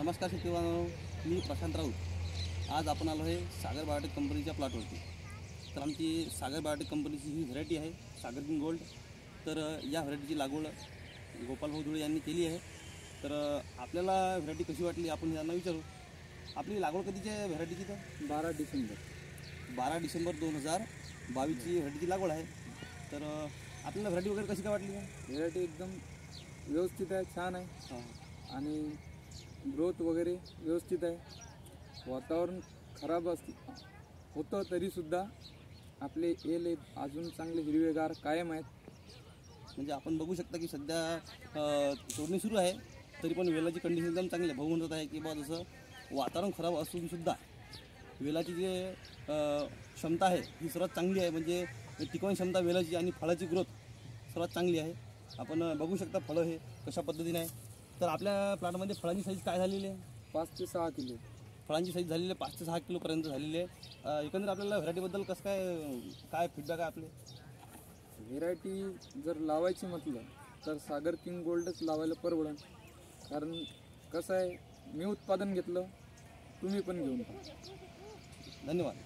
नमस्कार शेतकऱ्यांनो, मी प्रशांत राऊत। आज आपण आलो आहे सागर बायोटेक कंपनीच्या प्लॉटवरती। तर आमची सागर बायोटेक कंपनीची ही व्हरायटी आहे सागर किंग गोल्ड। तर या व्हरायटीची लागवड गोपाल भाऊ धुळे यांनी केली आहे। तर आपल्याला व्हरायटी कशी वाटली आपण यांना विचारू। आपली लागवड कधीची आहे व्हरायटीची? तर 12 डिसेंबर 2022ची व्हरायटीची लागवड आहे। तर आपल्याला व्हरायटी वगैरे कशी काय वाटली? व्हरायटी एकदम व्यवस्थित आहे, छान आहे आणि ग्रोथ वगैरे व्यवस्थित आहे। वातावरण खराब होतं तरीसुद्धा आपले येले अजून चांगले हिरवेगार कायम आहेत। म्हणजे आपण बघू शकता की सध्या तोडणी सुरू आहे तरी पण वेलाची कंडिशन एकदम चांगली आहे। भाऊ म्हणत आहे की बा जसं वातावरण खराब असूनसुद्धा वेलाची जे क्षमता आहे ही सर्वात चांगली आहे। म्हणजे टिकवण क्षमता वेलाची आणि फळाची ग्रोथ सर्वात चांगली आहे। आपण बघू शकता फळं हे कशा पद्धतीने आहे। तर आपल्या प्लॉटमध्ये फळांची साईज काय झालेली आहे? 5 ते 6 किलो फळांची साईज झालेली आहे, 5 ते 6 किलोपर्यंत झालेली आहे। एकंदर आपल्याला व्हरायटीबद्दल कसं काय फीडबॅक आहे आपले? व्हेरायटी जर लावायची म्हटलं तर सागर किंग गोल्डच लावायला परवडेल। कारण कसं आहे, मी उत्पादन घेतलं, तुम्ही पण घेऊन जा। धन्यवाद।